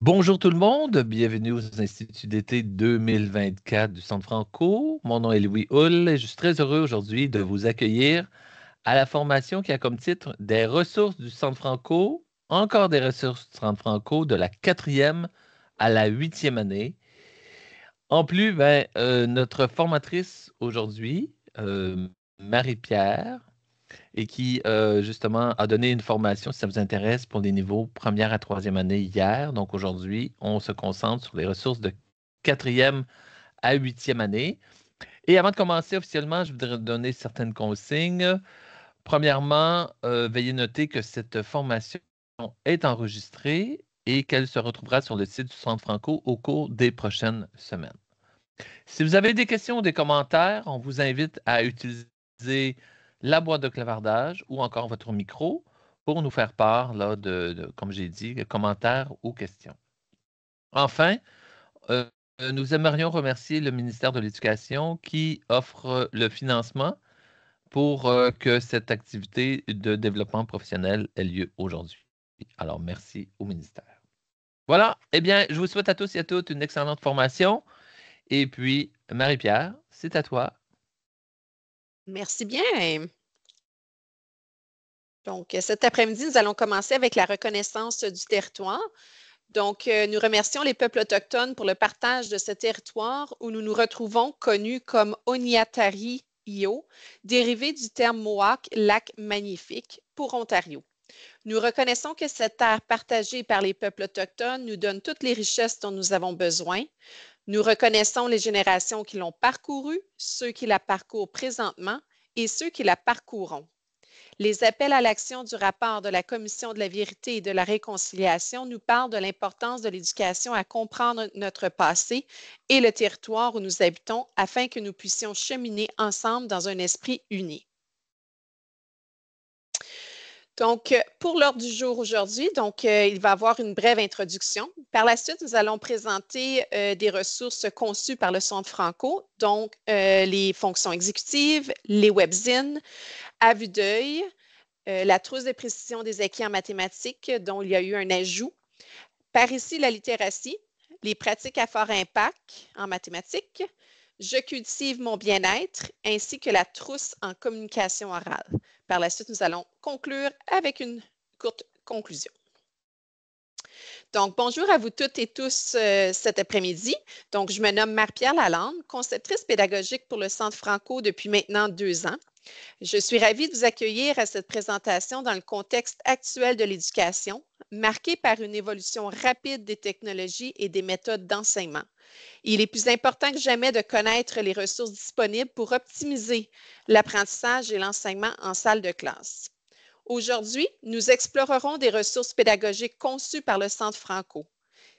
Bonjour tout le monde, bienvenue aux Instituts d'été 2024 du Centre Franco. Mon nom est Louis Hull et je suis très heureux aujourd'hui de vous accueillir à la formation qui a comme titre Des ressources du Centre Franco, encore des ressources du Centre Franco de la 4e à la 8e année. En plus, notre formatrice aujourd'hui, Marie-Pierre, et qui, justement, a donné une formation, si ça vous intéresse, pour les niveaux première à 3e année hier. Donc, aujourd'hui, on se concentre sur les ressources de 4e à 8e année. Et avant de commencer officiellement, je voudrais donner certaines consignes. Premièrement, veuillez noter que cette formation est enregistrée et qu'elle se retrouvera sur le site du Centre Franco au cours des prochaines semaines. Si vous avez des questions ou des commentaires, on vous invite à utiliser la boîte de clavardage ou encore votre micro pour nous faire part là, comme j'ai dit, commentaires ou questions. Enfin, euh, nous aimerions remercier le ministère de l'Éducation qui offre le financement pour que cette activité de développement professionnel ait lieu aujourd'hui. Alors, merci au ministère. Voilà, eh bien, je vous souhaite à tous et à toutes une excellente formation. Et puis, Marie-Pierre, c'est à toi. Merci bien. Donc, cet après-midi, nous allons commencer avec la reconnaissance du territoire. Donc, nous remercions les peuples autochtones pour le partage de ce territoire où nous nous retrouvons, connu comme Oniatari-Io, dérivé du terme Mohawk, lac magnifique, pour Ontario. Nous reconnaissons que cette terre partagée par les peuples autochtones nous donne toutes les richesses dont nous avons besoin. Nous reconnaissons les générations qui l'ont parcourue, ceux qui la parcourent présentement et ceux qui la parcourront. Les appels à l'action du rapport de la Commission de la vérité et de la réconciliation nous parlent de l'importance de l'éducation à comprendre notre passé et le territoire où nous habitons afin que nous puissions cheminer ensemble dans un esprit uni. Donc, pour l'ordre du jour aujourd'hui, il va y avoir une brève introduction. Par la suite, nous allons présenter des ressources conçues par le Centre Franco, donc les fonctions exécutives, les webzines, à vue d'œil, la trousse de précision des acquis en mathématiques, dont il y a eu un ajout. Par ici, la littératie, les pratiques à fort impact en mathématiques, je cultive mon bien-être, ainsi que la trousse en communication orale. Par la suite, nous allons conclure avec une courte conclusion. Donc, bonjour à vous toutes et tous cet après-midi. Donc, je me nomme Marie-Pierre Lalande, conceptrice pédagogique pour le Centre Franco depuis maintenant 2 ans. Je suis ravie de vous accueillir à cette présentation dans le contexte actuel de l'éducation, marqué par une évolution rapide des technologies et des méthodes d'enseignement. Il est plus important que jamais de connaître les ressources disponibles pour optimiser l'apprentissage et l'enseignement en salle de classe. Aujourd'hui, nous explorerons des ressources pédagogiques conçues par le Centre Franco.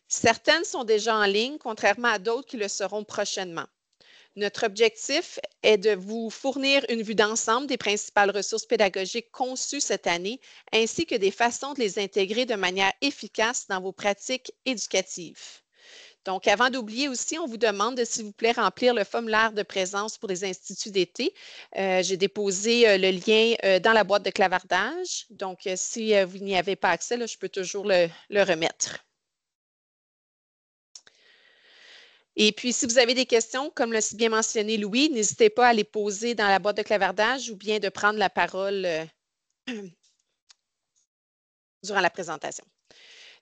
Certaines sont déjà en ligne, contrairement à d'autres qui le seront prochainement. Notre objectif est de vous fournir une vue d'ensemble des principales ressources pédagogiques conçues cette année, ainsi que des façons de les intégrer de manière efficace dans vos pratiques éducatives. Donc, avant d'oublier aussi, on vous demande de, s'il vous plaît, remplir le formulaire de présence pour les instituts d'été. J'ai déposé le lien dans la boîte de clavardage. Donc, si vous n'y avez pas accès, là, je peux toujours le remettre. Et puis, si vous avez des questions, comme l'a si bien mentionné Louis, n'hésitez pas à les poser dans la boîte de clavardage ou bien de prendre la parole durant la présentation.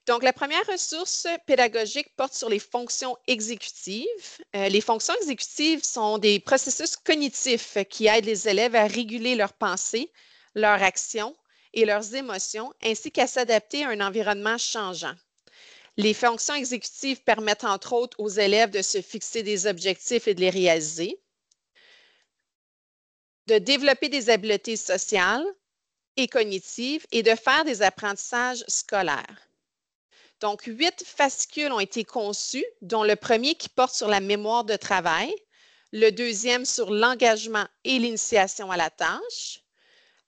Donc, la première ressource pédagogique porte sur les fonctions exécutives. Les fonctions exécutives sont des processus cognitifs qui aident les élèves à réguler leurs pensées, leurs actions et leurs émotions, ainsi qu'à s'adapter à un environnement changeant. Les fonctions exécutives permettent entre autres aux élèves de se fixer des objectifs et de les réaliser, de développer des habiletés sociales et cognitives et de faire des apprentissages scolaires. Donc, 8 fascicules ont été conçus, dont le premier qui porte sur la mémoire de travail, le deuxième sur l'engagement et l'initiation à la tâche,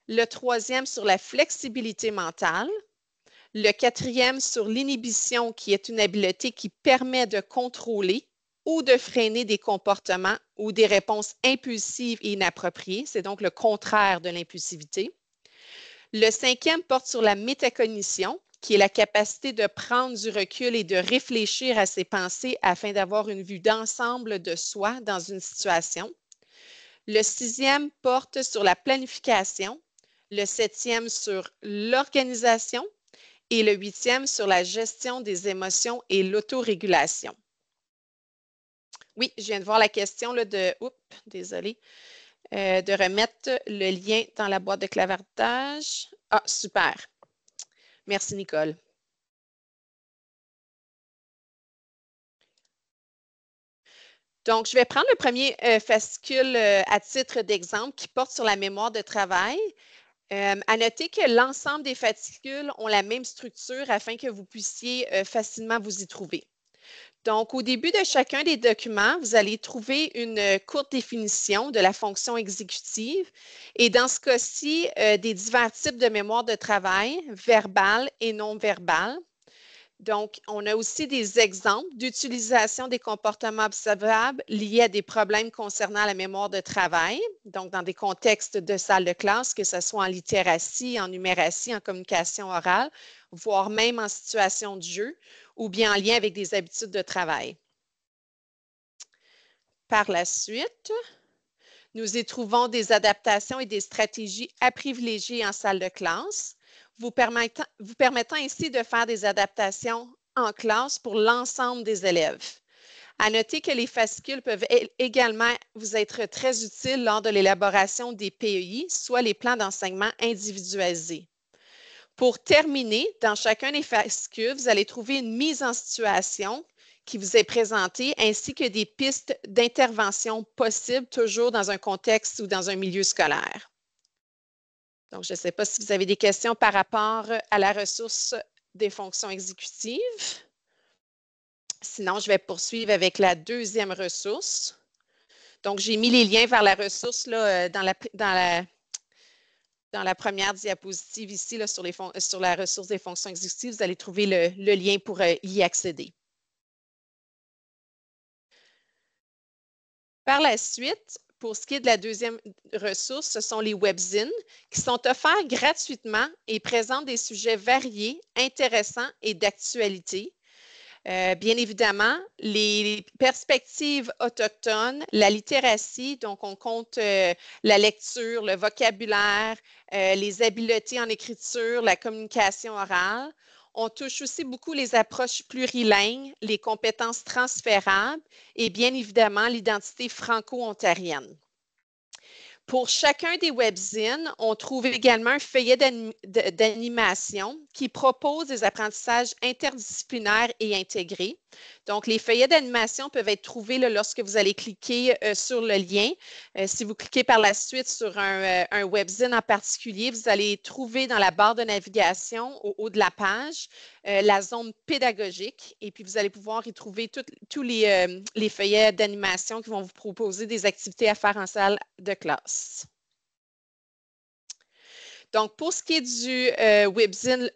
le troisième sur la flexibilité mentale, le quatrième sur l'inhibition, qui est une habileté qui permet de contrôler ou de freiner des comportements ou des réponses impulsives et inappropriées. C'est donc le contraire de l'impulsivité. Le cinquième porte sur la métacognition, qui est la capacité de prendre du recul et de réfléchir à ses pensées afin d'avoir une vue d'ensemble de soi dans une situation. Le 6e porte sur la planification, le 7e sur l'organisation et le 8e sur la gestion des émotions et l'autorégulation. Oui, je viens de voir la question là, de remettre le lien dans la boîte de clavardage. Ah, super. Merci, Nicole. Donc, je vais prendre le premier fascicule à titre d'exemple qui porte sur la mémoire de travail. À noter que l'ensemble des fascicules ont la même structure afin que vous puissiez facilement vous y trouver. Donc, au début de chacun des documents, vous allez trouver une courte définition de la fonction exécutive et dans ce cas-ci, des divers types de mémoire de travail, verbale et non verbale. Donc, on a aussi des exemples d'utilisation des comportements observables liés à des problèmes concernant la mémoire de travail, donc dans des contextes de salle de classe, que ce soit en littératie, en numératie, en communication orale, voire même en situation de jeu ou bien en lien avec des habitudes de travail. Par la suite, nous y trouvons des adaptations et des stratégies à privilégier en salle de classe, vous permettant ainsi de faire des adaptations en classe pour l'ensemble des élèves. À noter que les fascicules peuvent également vous être très utiles lors de l'élaboration des PEI, soit les plans d'enseignement individualisés. Pour terminer, dans chacun des fascicules, vous allez trouver une mise en situation qui vous est présentée, ainsi que des pistes d'intervention possibles, toujours dans un contexte ou dans un milieu scolaire. Donc, je ne sais pas si vous avez des questions par rapport à la ressource des fonctions exécutives. Sinon, je vais poursuivre avec la deuxième ressource. Donc, j'ai mis les liens vers la ressource là, dans la première diapositive ici là, sur la ressource des fonctions exécutives. Vous allez trouver le lien pour y accéder. Par la suite, pour ce qui est de la deuxième ressource, ce sont les webzines qui sont offerts gratuitement et présentent des sujets variés, intéressants et d'actualité. Bien évidemment, les perspectives autochtones, la littératie, donc on compte la lecture, le vocabulaire, les habiletés en écriture, la communication orale. On touche aussi beaucoup les approches plurilingues, les compétences transférables et bien évidemment l'identité franco-ontarienne. Pour chacun des webzines, on trouve également un feuillet d'animation qui propose des apprentissages interdisciplinaires et intégrés. Donc, les feuillets d'animation peuvent être trouvés là, lorsque vous allez cliquer sur le lien. Si vous cliquez par la suite sur un webzine en particulier, vous allez trouver dans la barre de navigation au haut de la page la zone pédagogique et puis vous allez pouvoir y trouver tous les feuillets d'animation qui vont vous proposer des activités à faire en salle de classe. Donc, pour ce qui est du webzine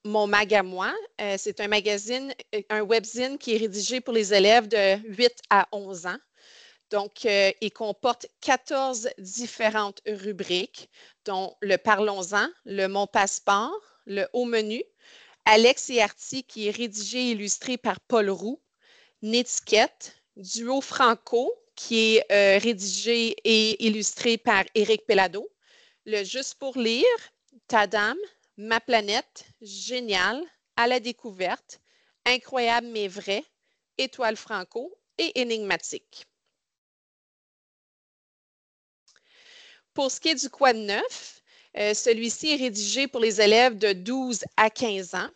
Mon Mag à moi, c'est un webzine qui est rédigé pour les élèves de 8 à 11 ans. Donc, il comporte 14 différentes rubriques, dont le Parlons-en, le Mon Passeport, le Haut Menu, Alex et Artie, qui est rédigé et illustré par Paul Roux, Nétiquette, Duo Franco, qui est rédigé et illustré par Éric Pellado, le Juste pour lire, Tadam, Ma planète, Génial, À la découverte, Incroyable mais vrai, Étoile Franco et Énigmatique. Pour ce qui est du Quad 9, celui-ci est rédigé pour les élèves de 12 à 15 ans.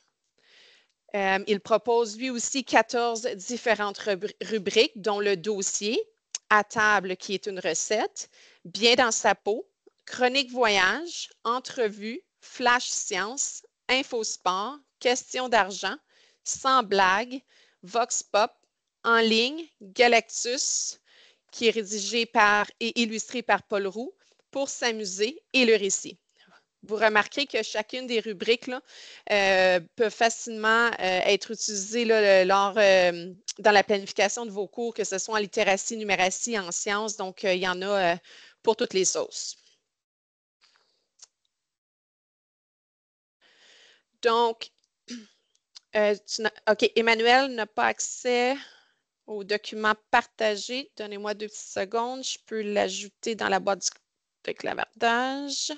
Il propose lui aussi 14 différentes rubriques, dont le dossier, à table qui est une recette, bien dans sa peau, chronique voyage, entrevue, flash science, info sport, question d'argent, sans blague, vox pop, en ligne, Galactus, qui est rédigé et illustré par Paul Roux, pour s'amuser et le récit. Vous remarquerez que chacune des rubriques là, peut facilement être utilisée là, dans la planification de vos cours, que ce soit en littératie, numératie, en sciences. Donc, il y en a pour toutes les sauces. Donc, OK, Emmanuel n'a pas accès aux documents partagés. Donnez-moi 2 petites secondes. Je peux l'ajouter dans la boîte de clavardage.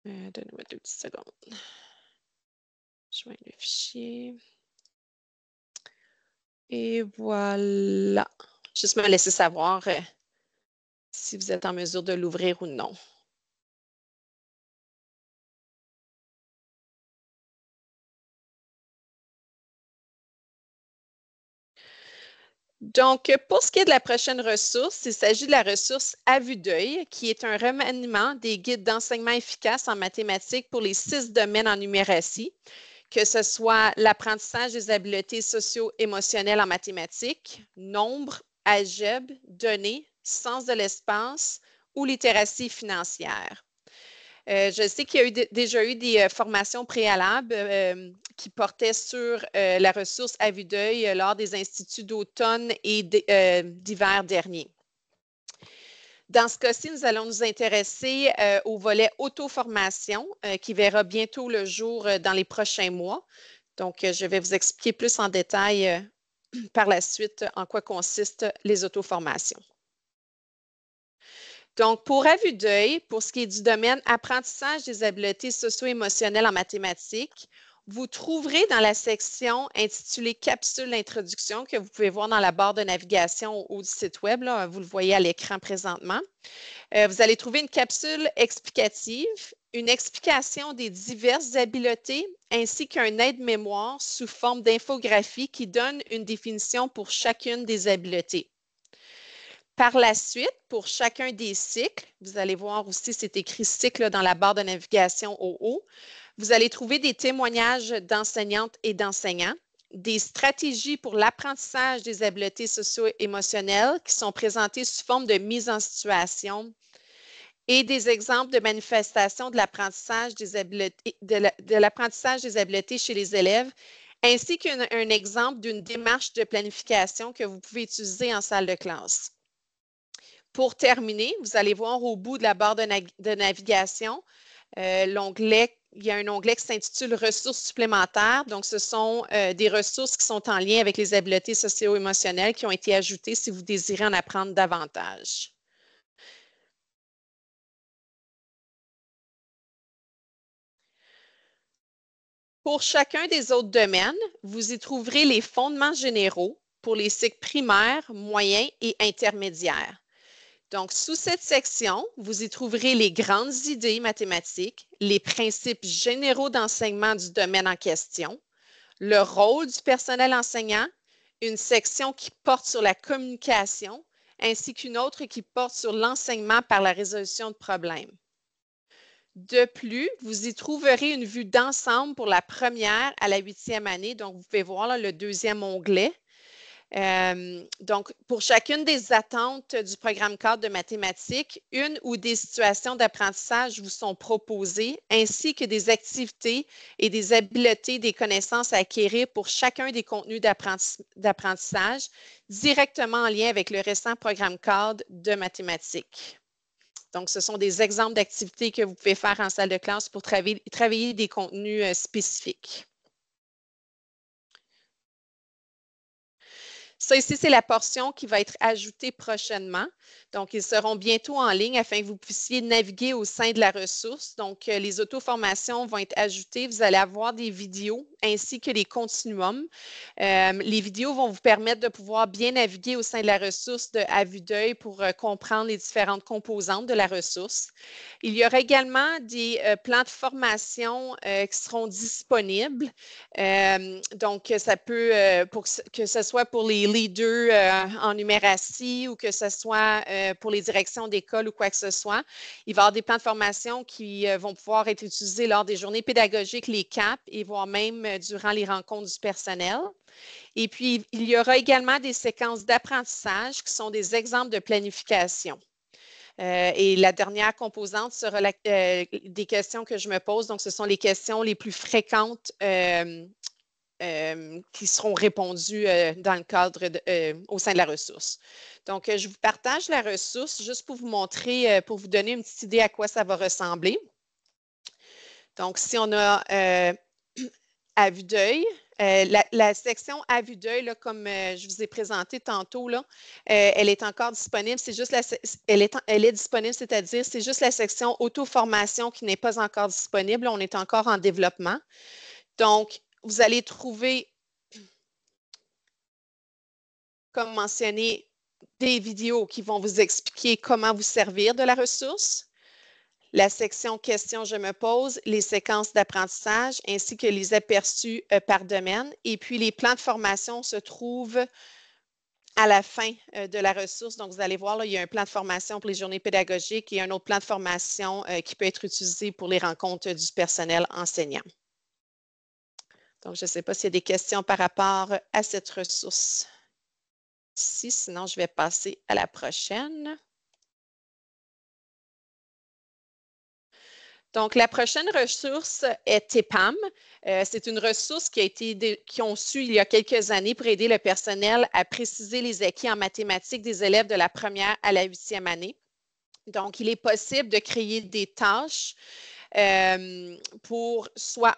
Donnez-moi 2 petites secondes. Joindre le fichier. Et voilà. Juste me laisser savoir si vous êtes en mesure de l'ouvrir ou non. Donc, pour ce qui est de la prochaine ressource, il s'agit de la ressource à vue d'œil, qui est un remaniement des guides d'enseignement efficace en mathématiques pour les 6 domaines en numératie, que ce soit l'apprentissage des habiletés socio-émotionnelles en mathématiques, nombre, algèbre, données, sens de l'espace ou littératie financière. Je sais qu'il y a déjà eu des formations préalables qui portaient sur la ressource à vue d'œil lors des instituts d'automne et d'hiver dernier. Dans ce cas-ci, nous allons nous intéresser au volet auto-formation qui verra bientôt le jour dans les prochains mois. Donc, je vais vous expliquer plus en détail par la suite en quoi consistent les auto-formations. Donc, pour à vue d'œil, pour ce qui est du domaine apprentissage des habiletés socio-émotionnelles en mathématiques, vous trouverez dans la section intitulée Capsule d'introduction que vous pouvez voir dans la barre de navigation au site web. Là, vous le voyez à l'écran présentement. Vous allez trouver une capsule explicative, une explication des diverses habiletés ainsi qu'un aide-mémoire sous forme d'infographie qui donne une définition pour chacune des habiletés. Par la suite, pour chacun des cycles, vous allez voir aussi, c'est écrit cycle dans la barre de navigation au haut. Vous allez trouver des témoignages d'enseignantes et d'enseignants, des stratégies pour l'apprentissage des habiletés socio-émotionnelles qui sont présentées sous forme de mise en situation et des exemples de manifestations de l'apprentissage des habiletés, des habiletés chez les élèves, ainsi qu'un exemple d'une démarche de planification que vous pouvez utiliser en salle de classe. Pour terminer, vous allez voir au bout de la barre de navigation, il y a un onglet qui s'intitule Ressources supplémentaires. Donc, ce sont des ressources qui sont en lien avec les habiletés socio-émotionnelles qui ont été ajoutées si vous désirez en apprendre davantage. Pour chacun des autres domaines, vous y trouverez les fondements généraux pour les cycles primaires, moyens et intermédiaires. Donc, sous cette section, vous y trouverez les grandes idées mathématiques, les principes généraux d'enseignement du domaine en question, le rôle du personnel enseignant, une section qui porte sur la communication, ainsi qu'une autre qui porte sur l'enseignement par la résolution de problèmes. De plus, vous y trouverez une vue d'ensemble pour la première à la 8e année. Donc, vous pouvez voir là, le deuxième onglet. Donc, pour chacune des attentes du programme cadre de mathématiques, une ou des situations d'apprentissage vous sont proposées, ainsi que des activités et des habiletés, des connaissances à acquérir pour chacun des contenus d'apprentissage directement en lien avec le récent programme cadre de mathématiques. Donc, ce sont des exemples d'activités que vous pouvez faire en salle de classe pour travailler des contenus spécifiques. Ça ici, c'est la portion qui va être ajoutée prochainement. Donc, ils seront bientôt en ligne afin que vous puissiez naviguer au sein de la ressource. Donc, les auto-formations vont être ajoutées. Vous allez avoir des vidéos ainsi que les continuums. Les vidéos vont vous permettre de pouvoir bien naviguer au sein de la ressource à vue d'œil pour comprendre les différentes composantes de la ressource. Il y aura également des plans de formation qui seront disponibles. Donc, ça peut, que ce soit pour les leaders en numératie ou que ce soit pour les directions d'école ou quoi que ce soit, il va y avoir des plans de formation qui vont pouvoir être utilisés lors des journées pédagogiques, les CAP, et voire même durant les rencontres du personnel. Et puis, il y aura également des séquences d'apprentissage qui sont des exemples de planification. Et la dernière composante sera des questions que je me pose. Donc, ce sont les questions les plus fréquentes qui seront répondues dans le cadre au sein de la ressource. Donc, je vous partage la ressource juste pour vous montrer, pour vous donner une petite idée à quoi ça va ressembler. Donc, si on a à vue d'œil, la section à vue d'œil, comme je vous ai présenté tantôt, là, elle est encore disponible. C'est juste elle est disponible, c'est-à-dire c'est juste la section auto-formation qui n'est pas encore disponible. On est encore en développement. Donc, vous allez trouver, comme mentionné, des vidéos qui vont vous expliquer comment vous servir de la ressource, la section questions je me pose, les séquences d'apprentissage ainsi que les aperçus par domaine. Et puis, les plans de formation se trouvent à la fin de la ressource. Donc, vous allez voir, là, il y a un plan de formation pour les journées pédagogiques et un autre plan de formation qui peut être utilisé pour les rencontres du personnel enseignant. Donc, je ne sais pas s'il y a des questions par rapport à cette ressource. Sinon, je vais passer à la prochaine. Donc, la prochaine ressource est TEPAM. C'est une ressource qui ont su il y a quelques années pour aider le personnel à préciser les acquis en mathématiques des élèves de la première à la 8e année. Donc, il est possible de créer des tâches pour soit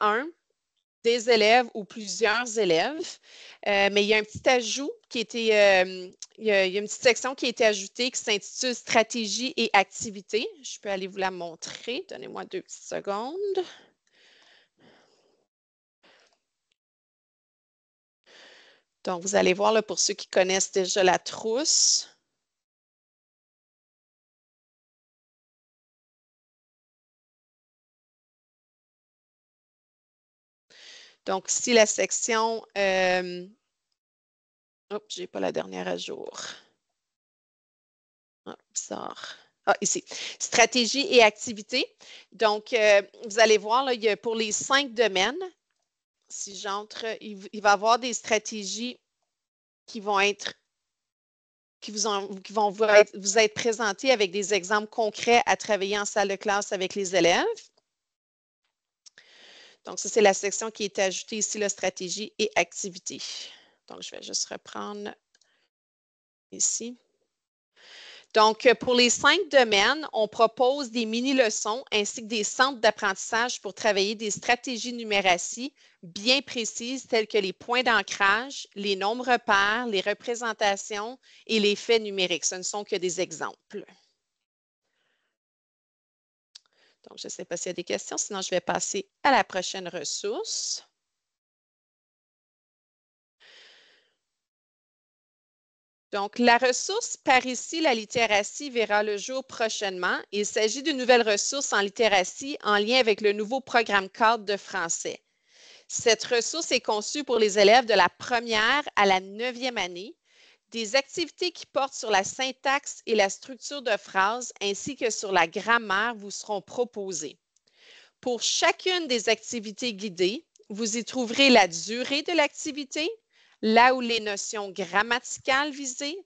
des élèves ou plusieurs élèves. Mais il y a un petit ajout qui a été, il y a une petite section qui a été ajoutée qui s'intitule Stratégie et activité. Je peux aller vous la montrer. Donnez-moi 2 petites secondes. Donc, vous allez voir, là, pour ceux qui connaissent déjà la trousse. Donc, ici, la section... Oups, je n'ai pas la dernière à jour. Ah, bizarre. Ah, ici. Stratégie et activité. Donc, vous allez voir, là, il y a pour les 5 domaines, si j'entre, il va y avoir des stratégies qui vont vous être présentées avec des exemples concrets à travailler en salle de classe avec les élèves. Donc, ça, c'est la section qui est ajoutée ici, la stratégie et activité. Donc, je vais juste reprendre ici. Donc, pour les 5 domaines, on propose des mini-leçons ainsi que des centres d'apprentissage pour travailler des stratégies numératie bien précises telles que les points d'ancrage, les nombres repères, les représentations et les faits numériques. Ce ne sont que des exemples. Donc, je ne sais pas s'il y a des questions, sinon je vais passer à la prochaine ressource. Donc, la ressource par ici, la littératie, verra le jour prochainement. Il s'agit d'une nouvelle ressource en littératie en lien avec le nouveau programme cadre de français. Cette ressource est conçue pour les élèves de la première à la 9e année. Des activités qui portent sur la syntaxe et la structure de phrases ainsi que sur la grammaire vous seront proposées. Pour chacune des activités guidées, vous y trouverez la durée de l'activité, là où les notions grammaticales visées,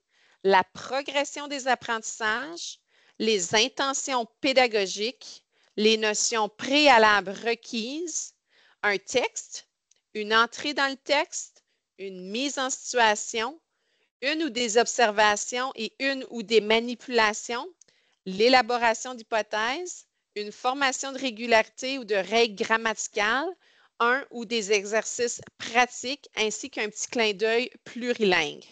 la progression des apprentissages, les intentions pédagogiques, les notions préalables requises, un texte, une entrée dans le texte, une mise en situation, une ou des observations et une ou des manipulations, l'élaboration d'hypothèses, une formation de régularité ou de règles grammaticales, un ou des exercices pratiques, ainsi qu'un petit clin d'œil plurilingue.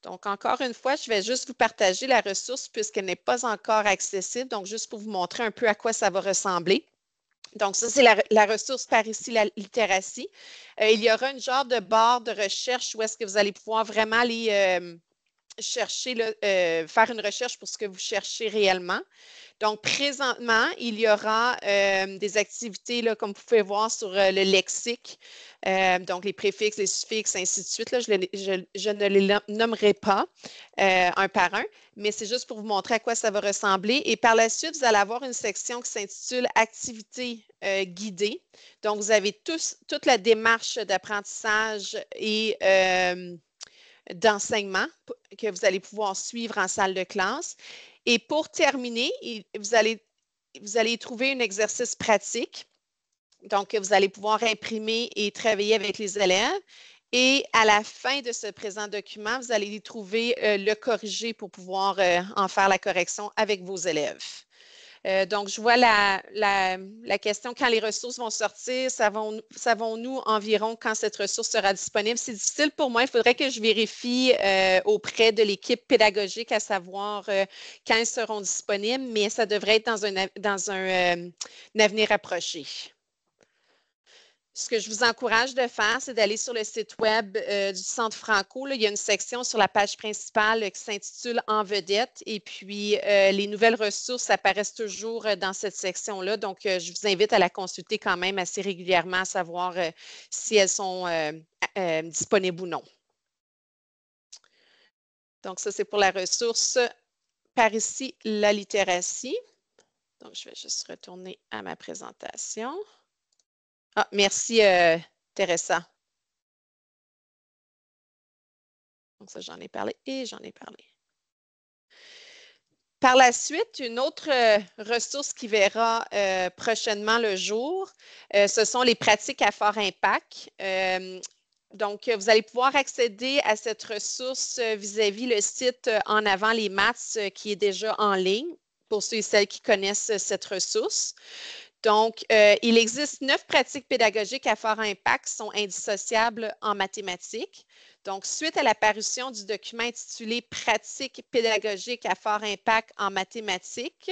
Donc, encore une fois, je vais juste vous partager la ressource puisqu'elle n'est pas encore accessible. Donc, juste pour vous montrer un peu à quoi ça va ressembler. Donc, ça, c'est la ressource par ici, la littératie. Il y aura une genre de barre de recherche où est-ce que vous allez pouvoir vraiment aller chercher, faire une recherche pour ce que vous cherchez réellement. Donc, présentement, il y aura des activités, là, comme vous pouvez voir, sur le lexique, donc les préfixes, les suffixes, ainsi de suite. Là, je ne les nommerai pas un par un, mais c'est juste pour vous montrer à quoi ça va ressembler. Et par la suite, vous allez avoir une section qui s'intitule Activités guidées. Donc, vous avez toute la démarche d'apprentissage et d'enseignement que vous allez pouvoir suivre en salle de classe. Et pour terminer, vous allez trouver un exercice pratique. Donc, vous allez pouvoir imprimer et travailler avec les élèves. Et à la fin de ce présent document, vous allez y trouver le corrigé pour pouvoir en faire la correction avec vos élèves. Donc, je vois la question, quand les ressources vont sortir, savons-nous environ quand cette ressource sera disponible? C'est difficile pour moi. Il faudrait que je vérifie auprès de l'équipe pédagogique à savoir quand elles seront disponibles, mais ça devrait être dans un avenir approché. Ce que je vous encourage de faire, c'est d'aller sur le site web du Centre Franco. Là, il y a une section sur la page principale qui s'intitule « En vedette » et puis les nouvelles ressources apparaissent toujours dans cette section-là. Donc, je vous invite à la consulter quand même assez régulièrement, à savoir si elles sont disponibles ou non. Donc, ça, c'est pour la ressource par ici, la littératie. Donc, je vais juste retourner à ma présentation. Ah, merci, Teresa. Donc, ça, j'en ai parlé et j'en ai parlé. Par la suite, une autre ressource qui verra prochainement le jour, ce sont les pratiques à fort impact. Donc, vous allez pouvoir accéder à cette ressource vis-à-vis le site En avant les maths qui est déjà en ligne pour ceux et celles qui connaissent cette ressource. Donc, il existe 9 pratiques pédagogiques à fort impact qui sont indissociables en mathématiques. Donc, suite à la parution du document intitulé « Pratiques pédagogiques à fort impact en mathématiques »,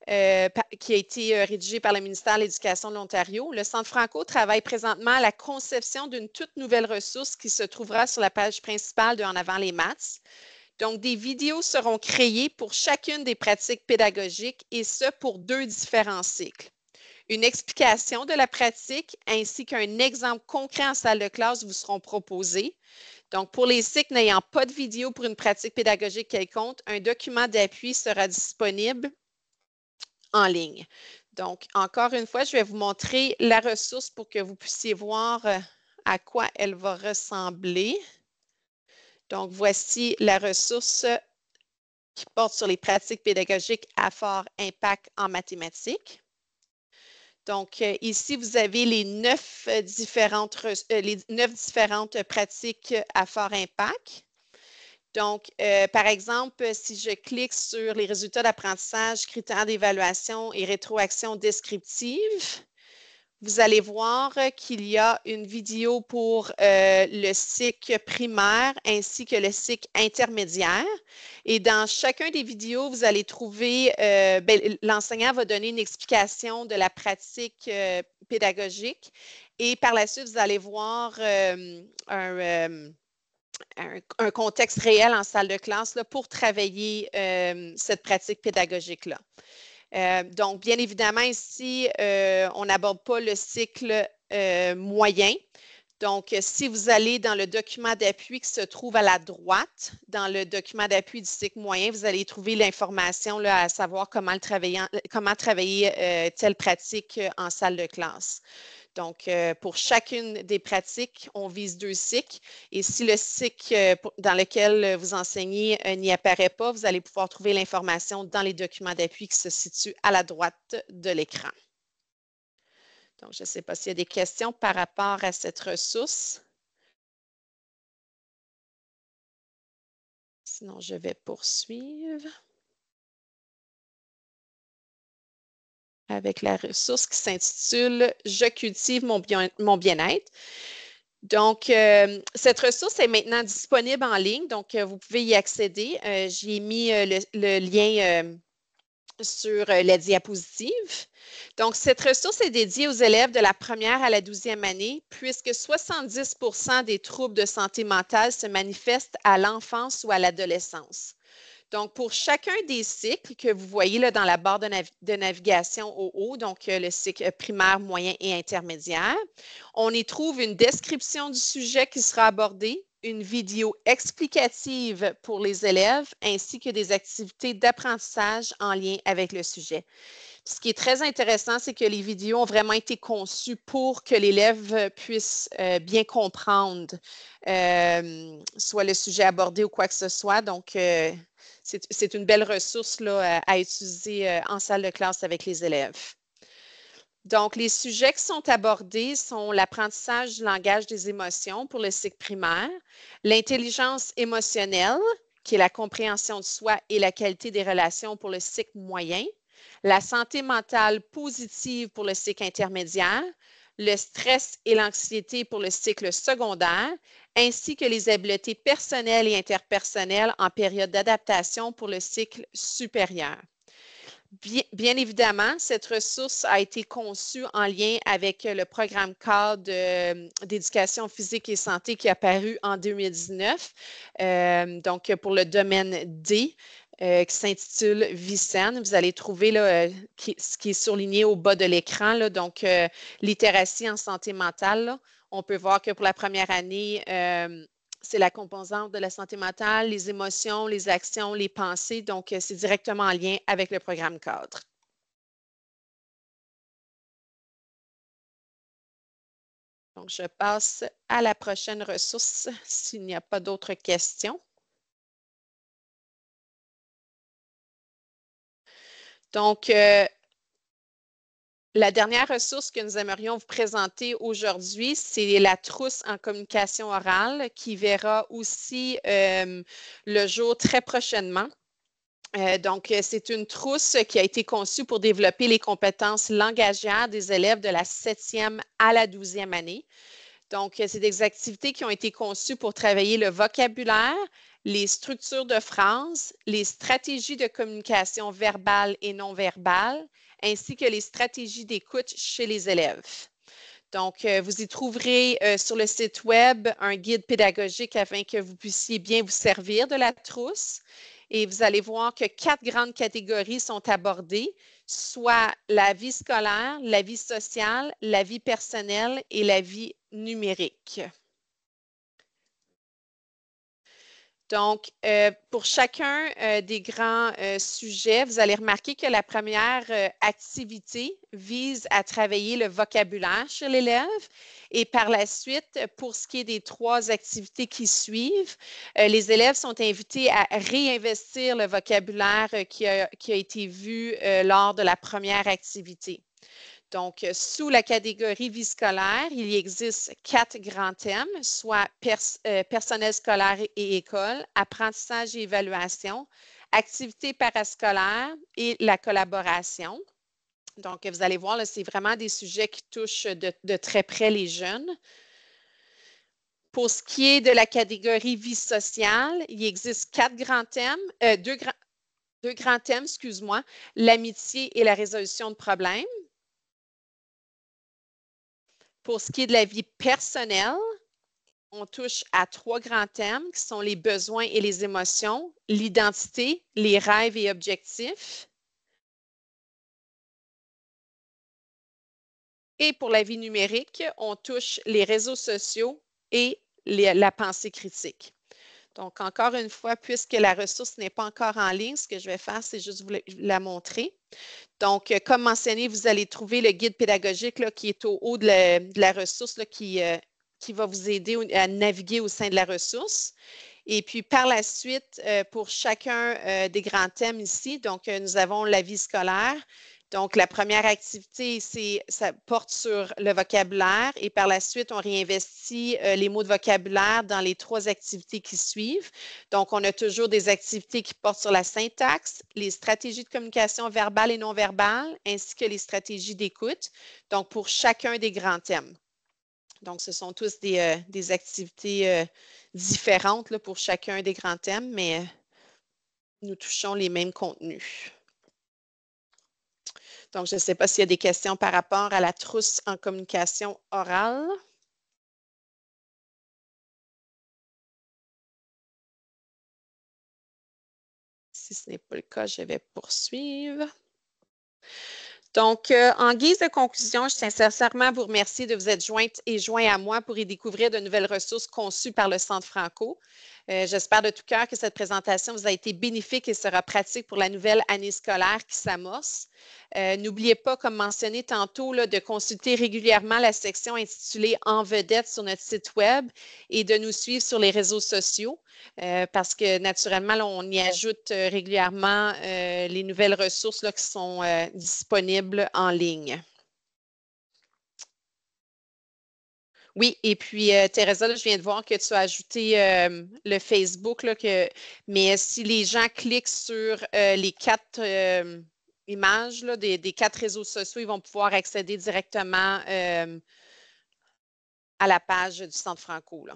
qui a été rédigé par le ministère de l'Éducation de l'Ontario, le Centre Franco travaille présentement à la conception d'une toute nouvelle ressource qui se trouvera sur la page principale de En avant les maths. Donc, des vidéos seront créées pour chacune des pratiques pédagogiques et ce pour 2 différents cycles. Une explication de la pratique ainsi qu'un exemple concret en salle de classe vous seront proposés. Donc, pour les cycles n'ayant pas de vidéo pour une pratique pédagogique quelconque, un document d'appui sera disponible en ligne. Donc, encore une fois, je vais vous montrer la ressource pour que vous puissiez voir à quoi elle va ressembler. Donc, voici la ressource qui porte sur les pratiques pédagogiques à fort impact en mathématiques. Donc, ici, vous avez les 9 différentes pratiques à fort impact. Donc, par exemple, si je clique sur les résultats d'apprentissage, critères d'évaluation et rétroaction descriptive, vous allez voir qu'il y a une vidéo pour le cycle primaire ainsi que le cycle intermédiaire. Et dans chacun des vidéos, vous allez trouver, l'enseignant va donner une explication de la pratique pédagogique. Et par la suite, vous allez voir un contexte réel en salle de classe là, pour travailler cette pratique pédagogique-là. Donc, bien évidemment, ici, on n'aborde pas le cycle moyen. Donc, si vous allez dans le document d'appui qui se trouve à la droite, dans le document d'appui du cycle moyen, vous allez trouver l'information à savoir comment travailler telle pratique en salle de classe. Donc, pour chacune des pratiques, on vise 2 cycles. Et si le cycle dans lequel vous enseignez n'y apparaît pas, vous allez pouvoir trouver l'information dans les documents d'appui qui se situent à la droite de l'écran. Donc, je ne sais pas s'il y a des questions par rapport à cette ressource. Sinon, je vais poursuivre avec la ressource qui s'intitule « Je cultive mon bien-être ». Donc, cette ressource est maintenant disponible en ligne, donc vous pouvez y accéder. J'ai mis le lien sur la diapositive. Donc, cette ressource est dédiée aux élèves de la première à la 12e année, puisque 70% des troubles de santé mentale se manifestent à l'enfance ou à l'adolescence. Donc, pour chacun des cycles que vous voyez là, dans la barre de navigation au haut, donc le cycle primaire, moyen et intermédiaire, on y trouve une description du sujet qui sera abordé, une vidéo explicative pour les élèves, ainsi que des activités d'apprentissage en lien avec le sujet. Ce qui est très intéressant, c'est que les vidéos ont vraiment été conçues pour que l'élève puisse bien comprendre soit le sujet abordé ou quoi que ce soit. Donc, c'est une belle ressource là, à utiliser en salle de classe avec les élèves. Donc, les sujets qui sont abordés sont l'apprentissage du langage des émotions pour le cycle primaire, l'intelligence émotionnelle, qui est la compréhension de soi et la qualité des relations pour le cycle moyen, la santé mentale positive pour le cycle intermédiaire, le stress et l'anxiété pour le cycle secondaire, ainsi que les habiletés personnelles et interpersonnelles en période d'adaptation pour le cycle supérieur. Bien évidemment, cette ressource a été conçue en lien avec le programme cadre d'éducation physique et santé qui est apparu en 2019, donc pour le domaine D, qui s'intitule Vie saine. Vous allez trouver là, ce qui est surligné au bas de l'écran, là, donc littératie en santé mentale. Là. On peut voir que pour la première année, c'est la composante de la santé mentale, les émotions, les actions, les pensées. Donc, c'est directement en lien avec le programme cadre. Donc, je passe à la prochaine ressource s'il n'y a pas d'autres questions. Donc, la dernière ressource que nous aimerions vous présenter aujourd'hui, c'est la trousse en communication orale qui verra aussi le jour très prochainement. Donc, c'est une trousse qui a été conçue pour développer les compétences langagières des élèves de la 7e à la 12e année. Donc, c'est des activités qui ont été conçues pour travailler le vocabulaire, les structures de phrases, les stratégies de communication verbale et non verbale, ainsi que les stratégies d'écoute chez les élèves. Donc, vous y trouverez sur le site Web un guide pédagogique afin que vous puissiez bien vous servir de la trousse. Et vous allez voir que 4 grandes catégories sont abordées, soit la vie scolaire, la vie sociale, la vie personnelle et la vie numérique. Donc, pour chacun des grands sujets, vous allez remarquer que la première activité vise à travailler le vocabulaire chez l'élève. Et par la suite, pour ce qui est des 3 activités qui suivent, les élèves sont invités à réinvestir le vocabulaire qui a été vu lors de la première activité. Donc, sous la catégorie vie scolaire, il existe 4 grands thèmes, soit personnel scolaire et école, apprentissage et évaluation, activités parascolaires et la collaboration. Donc, vous allez voir, c'est vraiment des sujets qui touchent de très près les jeunes. Pour ce qui est de la catégorie vie sociale, il existe 4 grands thèmes, deux grands thèmes, excuse-moi, l'amitié et la résolution de problèmes. Pour ce qui est de la vie personnelle, on touche à 3 grands thèmes qui sont les besoins et les émotions, l'identité, les rêves et objectifs. Et pour la vie numérique, on touche les réseaux sociaux et la pensée critique. Donc, encore une fois, puisque la ressource n'est pas encore en ligne, ce que je vais faire, c'est juste vous la montrer. Donc, comme mentionné, vous allez trouver le guide pédagogique là, qui est au haut de la ressource là, qui va vous aider à naviguer au sein de la ressource. Et puis, par la suite, pour chacun des grands thèmes ici, donc, nous avons la vie scolaire. Donc, la première activité, ça porte sur le vocabulaire et par la suite, on réinvestit les mots de vocabulaire dans les 3 activités qui suivent. Donc, on a toujours des activités qui portent sur la syntaxe, les stratégies de communication verbale et non verbale, ainsi que les stratégies d'écoute. Donc, pour chacun des grands thèmes. Donc, ce sont tous des activités différentes là, pour chacun des grands thèmes, mais nous touchons les mêmes contenus. Donc, je ne sais pas s'il y a des questions par rapport à la trousse en communication orale. Si ce n'est pas le cas, je vais poursuivre. Donc, en guise de conclusion, je tiens sincèrement à vous remercier de vous être jointes et joints à moi pour y découvrir de nouvelles ressources conçues par le Centre Franco. J'espère de tout cœur que cette présentation vous a été bénéfique et sera pratique pour la nouvelle année scolaire qui s'amorce. N'oubliez pas, comme mentionné tantôt, là, de consulter régulièrement la section intitulée En vedette sur notre site Web et de nous suivre sur les réseaux sociaux parce que naturellement, là, on y ajoute régulièrement les nouvelles ressources là, qui sont disponibles en ligne. Oui, et puis Teresa, là, je viens de voir que tu as ajouté le Facebook, là, mais si les gens cliquent sur les 4 images là, des 4 réseaux sociaux, ils vont pouvoir accéder directement à la page du Centre Franco, là.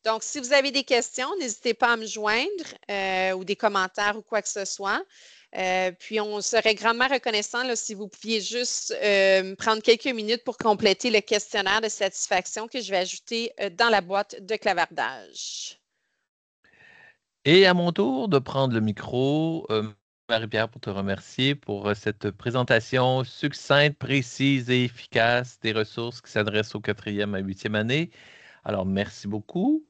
Donc, si vous avez des questions, n'hésitez pas à me joindre ou des commentaires ou quoi que ce soit. Puis, on serait grandement reconnaissant là, si vous pouviez juste prendre quelques minutes pour compléter le questionnaire de satisfaction que je vais ajouter dans la boîte de clavardage. Et à mon tour de prendre le micro, Marie-Pierre, pour te remercier pour cette présentation succincte, précise et efficace des ressources qui s'adressent aux 4e à 8e année. Alors, merci beaucoup.